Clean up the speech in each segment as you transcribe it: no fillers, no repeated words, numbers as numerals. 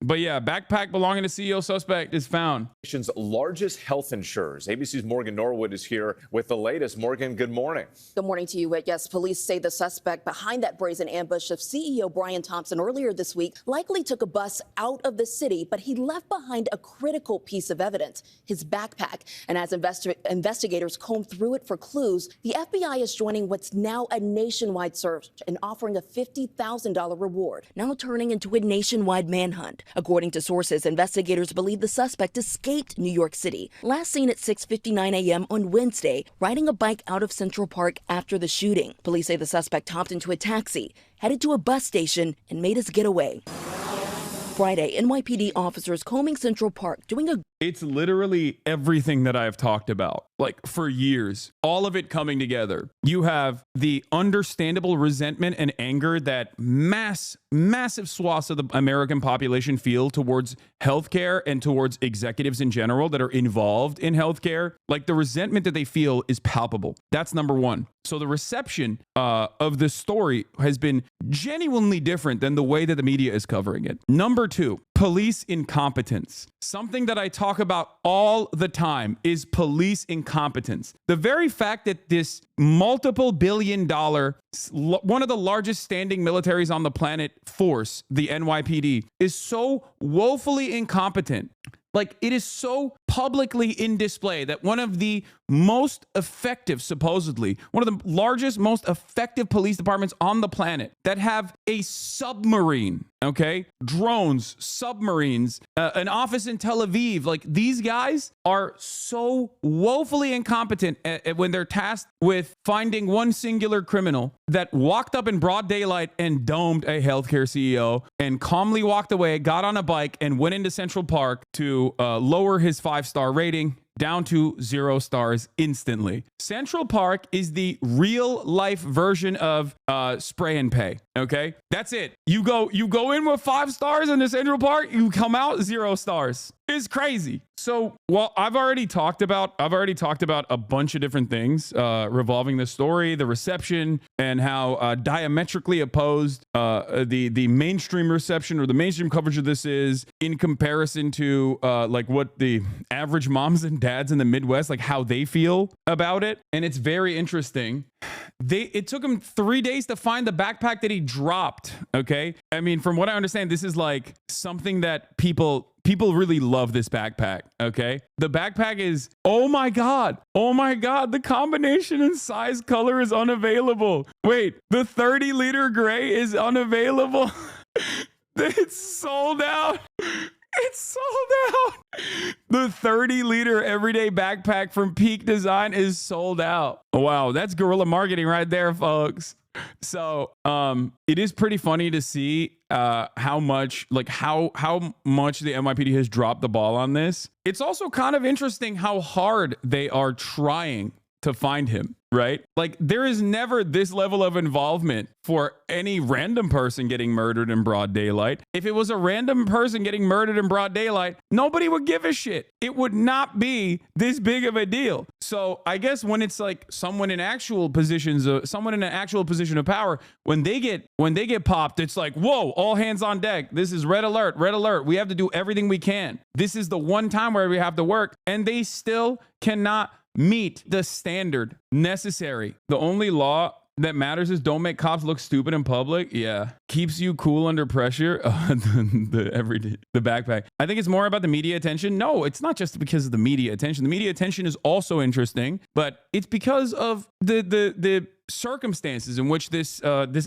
But yeah, backpack belonging to CEO suspect is found. Nation's largest health insurers. ABC's Morgan Norwood is here with the latest. Morgan, good morning. Good morning to you, Whit. Yes, police say the suspect behind that brazen ambush of CEO Brian Thompson earlier this week likely took a bus out of the city, but he left behind a critical piece of evidence, his backpack. And as investigators comb through it for clues, the FBI is joining what's now a nationwide search and offering a $50,000 reward, now turning into a nationwide manhunt. According to sources, investigators believe the suspect escaped New York City, last seen at 6:59 a.m. on Wednesday, riding a bike out of Central Park after the shooting. Police say the suspect hopped into a taxi, headed to a bus station, and made his getaway. Friday, NYPD officers combing Central Park doing a... It's literally everything that I've talked about, like for years, all of it coming together. You have the understandable resentment and anger that massive swaths of the American population feel towards healthcare and towards executives in general that are involved in healthcare. Like the resentment that they feel is palpable. That's number one. So the reception of this story has been genuinely different than the way that the media is covering it. Number two, police incompetence. Something that I talk about all the time is police incompetence. The very fact that this multiple billion-dollar, one of the largest standing militaries on the planet force, the NYPD, is so woefully incompetent. Like, it is so publicly in display that one of the most effective, supposedly, one of the largest, most effective police departments on the planet that have a submarine, okay? Drones, submarines, an office in Tel Aviv. Like, these guys are so woefully incompetent when they're tasked with finding one singular criminal that walked up in broad daylight and domed a healthcare CEO and calmly walked away, got on a bike, and went into Central Park to lower his 5-star rating down to 0 stars instantly. Central Park is the real life version of spray and pay. Okay, that's it. You go in with 5 stars in the Central Park, you come out 0 stars. It's crazy. So, well, I've already talked about a bunch of different things revolving the story, the reception, and how diametrically opposed the mainstream reception or the mainstream coverage of this is in comparison to like what the average moms and dads in the Midwest, like how they feel about it. And it's very interesting. It took him 3 days to find the backpack that he dropped. Okay, I mean, from what I understand, this is like something that people really love this backpack. Okay, the backpack is, oh my god, the combination in size color is unavailable. Wait, the 30-liter gray is unavailable. It's sold out. It's sold out. The 30-liter everyday backpack from Peak Design is sold out. Wow, that's guerrilla marketing right there, folks. So it is pretty funny to see how much the NYPD has dropped the ball on this. It's also kind of interesting how hard they are trying to find him, right? Like, there is never this level of involvement for any random person getting murdered in broad daylight. If it was a random person getting murdered in broad daylight, nobody would give a shit. It would not be this big of a deal. So I guess when it's like someone in an actual position of power, when they get popped, it's like, whoa, all hands on deck. This is red alert, red alert. We have to do everything we can. This is the one time where we have to work, and they still cannot meet the standard necessary. The only law that matters is don't make cops look stupid in public. Yeah. Keeps you cool under pressure. The backpack. I think it's more about the media attention. No, it's not just because of the media attention. The media attention is also interesting, but it's because of the circumstances in which this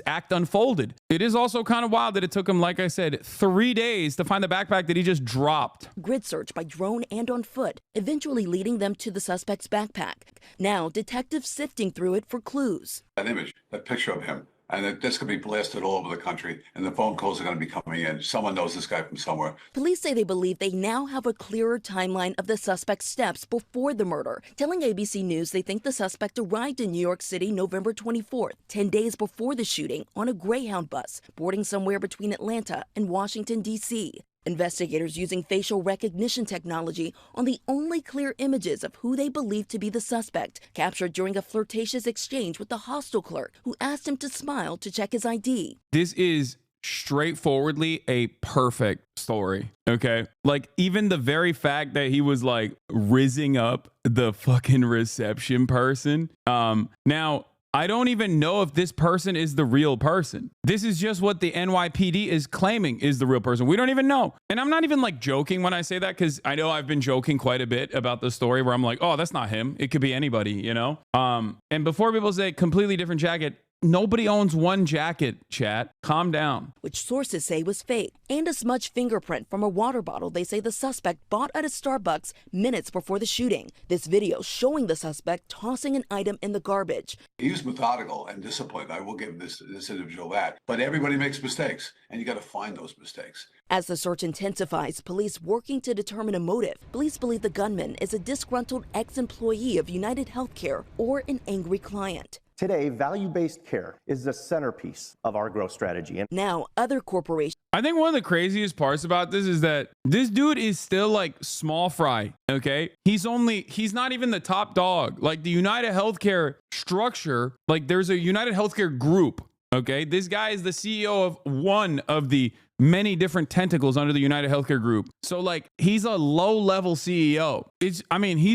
act unfolded. It is also kind of wild that it took him, like I said, 3 days to find the backpack that he just dropped. Grid search by drone and on foot, eventually leading them to the suspect's backpack. Now, detectives sifting through it for clues. That image, that picture of him, and this could be blasted all over the country, and the phone calls are going to be coming in. Someone knows this guy from somewhere. Police say they believe they now have a clearer timeline of the suspect's steps before the murder, telling ABC News they think the suspect arrived in New York City November 24th, 10 days before the shooting, on a Greyhound bus, boarding somewhere between Atlanta and Washington, D.C. Investigators using facial recognition technology on the only clear images of who they believe to be the suspect, captured during a flirtatious exchange with the hostel clerk who asked him to smile to check his ID. This is straightforwardly a perfect story. Okay. Like, even the very fact that he was like rizzing up the fucking reception person. Now, I don't even know if this person is the real person. This is just what the NYPD is claiming is the real person. We don't even know. And I'm not even like joking when I say that, because I know I've been joking quite a bit about the story where I'm like, oh, that's not him. It could be anybody, you know? And before people say completely different jacket, nobody owns one jacket, chat. Calm down. Which sources say was fake, and a smudged fingerprint from a water bottle they say the suspect bought at a Starbucks minutes before the shooting. This video showing the suspect tossing an item in the garbage. He was methodical and disciplined. I will give this individual that. But everybody makes mistakes, and you got to find those mistakes. As the search intensifies, police working to determine a motive. Police believe the gunman is a disgruntled ex-employee of United Healthcare or an angry client. Today, value-based care is the centerpiece of our growth strategy. And now, other corporations. I think one of the craziest parts about this is that this dude is still like small fry, okay? He's not even the top dog. Like, the United Healthcare structure, like, there's a United Healthcare group, okay? This guy is the CEO of one of the many different tentacles under the United Healthcare group. So, like, he's a low-level CEO. He's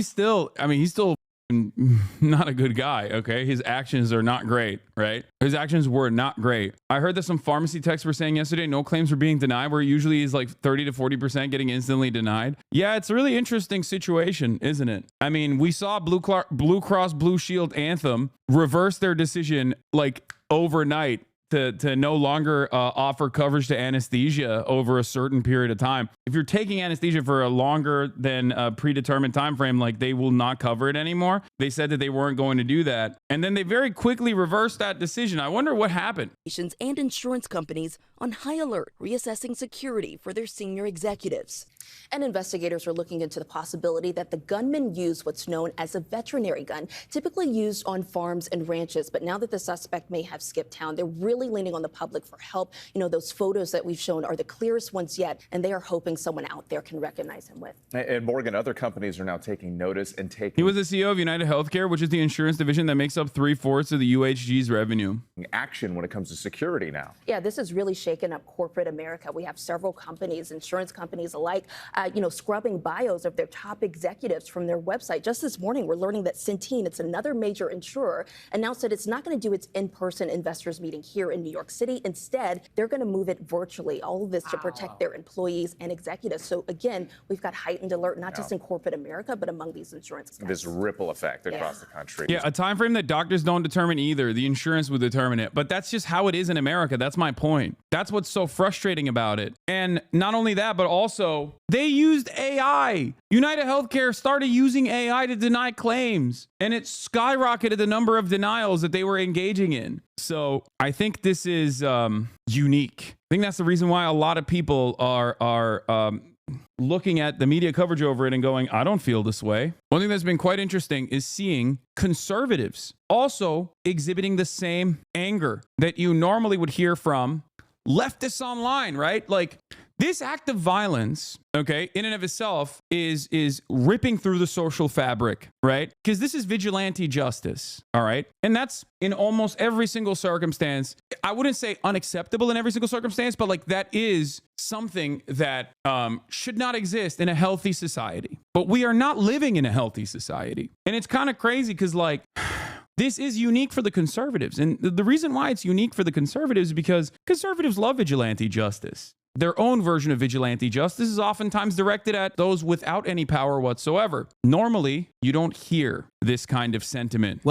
still not a good guy, okay? His actions are not great, right? His actions were not great. I heard that some pharmacy techs were saying yesterday no claims were being denied, where it usually is like 30 to 40% getting instantly denied. Yeah, it's a really interesting situation, isn't it? I mean, we saw Blue Cross Blue Shield Anthem reverse their decision like overnight to no longer offer coverage to anesthesia over a certain period of time. If you're taking anesthesia for a longer than a predetermined time frame, like, they will not cover it anymore. They said that they weren't going to do that, and then they very quickly reversed that decision. I wonder what happened. And insurance companies on high alert, reassessing security for their senior executives. And investigators are looking into the possibility that the gunman used what's known as a veterinary gun, typically used on farms and ranches. But now that the suspect may have skipped town, they're really leaning on the public for help. You know, those photos that we've shown are the clearest ones yet, and they are hoping someone out there can recognize him with. And Morgan, other companies are now taking notice and taking. He was the CEO of United Healthcare, which is the insurance division that makes up 3/4 of the UHG's revenue. Action when it comes to security now. Yeah, this has really shaken up corporate America. We have several companies, insurance companies alike, scrubbing bios of their top executives from their website. Just this morning, we're learning that Centene, it's another major insurer, announced that it's not going to do its in-person investors meeting here in New York City. Instead, they're going to move it virtually. All of this to protect their employees and executives. So again, we've got heightened alert, not just in corporate America, but among these insurance guys. This ripple effect across the country. Yeah, a time frame that doctors don't determine either. The insurance would determine it. But that's just how it is in America. That's my point. That's what's so frustrating about it. And not only that, but also they used AI. United Healthcare started using AI to deny claims, and it skyrocketed the number of denials that they were engaging in. So I think this is unique. I think that's the reason why a lot of people are looking at the media coverage over it and going, I don't feel this way. One thing that's been quite interesting is seeing conservatives also exhibiting the same anger that you normally would hear from leftists online, right? Like, this act of violence, okay, in and of itself is ripping through the social fabric, right? Because this is vigilante justice, all right? And that's in almost every single circumstance. I wouldn't say unacceptable in every single circumstance, but like, that is something that should not exist in a healthy society. But we are not living in a healthy society. And it's kind of crazy because, like, this is unique for the conservatives. And the reason why it's unique for the conservatives is because conservatives love vigilante justice. Their own version of vigilante justice is oftentimes directed at those without any power whatsoever. Normally, you don't hear this kind of sentiment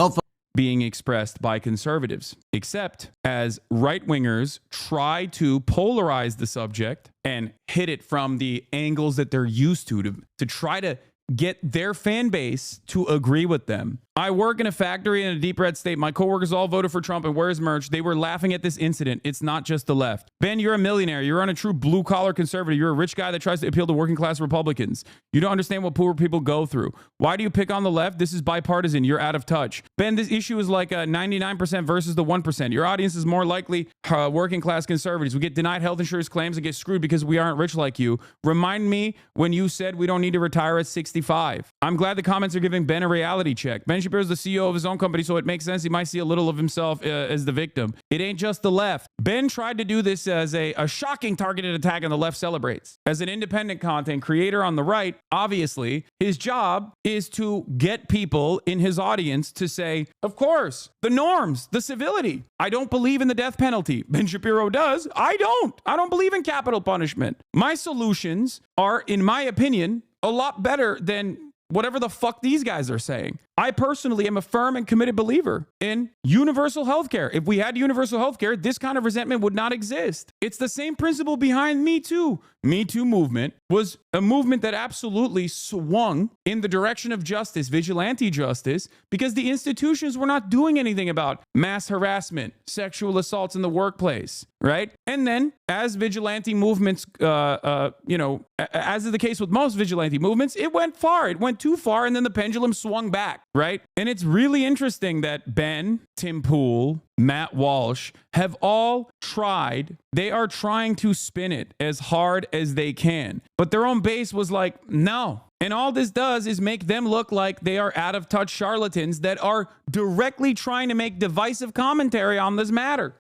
being expressed by conservatives, except as right-wingers try to polarize the subject and hit it from the angles that they're used to try to get their fan base to agree with them. I work in a factory in a deep red state. My coworkers all voted for Trump and wears merch. They were laughing at this incident. It's not just the left. Ben, you're a millionaire. You're on a true blue collar conservative. You're a rich guy that tries to appeal to working class Republicans. You don't understand what poor people go through. Why do you pick on the left? This is bipartisan. You're out of touch. Ben, this issue is like a 99% versus the 1%. Your audience is more likely working class conservatives. We get denied health insurance claims and get screwed because we aren't rich like you. Remind me when you said we don't need to retire at 60 65. I'm glad the comments are giving Ben a reality check. Ben Shapiro is the CEO of his own company, so it makes sense he might see a little of himself as the victim. It ain't just the left. Ben tried to do this as a shocking targeted attack, and the left celebrates. As an independent content creator on the right, obviously, his job is to get people in his audience to say, of course, the norms, the civility. I don't believe in the death penalty. Ben Shapiro does. I don't. I don't believe in capital punishment. My solutions are, in my opinion, a lot better than whatever the fuck these guys are saying. I personally am a firm and committed believer in universal healthcare. If we had universal healthcare, this kind of resentment would not exist. It's the same principle behind Me Too. Me Too movement was a movement that absolutely swung in the direction of justice, vigilante justice, because the institutions were not doing anything about mass harassment, sexual assaults in the workplace, right? And then as vigilante movements, as is the case with most vigilante movements, it went far. It went too far, and then the pendulum swung back. Right? And it's really interesting that Ben, Tim Pool, Matt Walsh have all tried. They are trying to spin it as hard as they can. But their own base was like, no. And all this does is make them look like they are out of touch charlatans that are directly trying to make divisive commentary on this matter.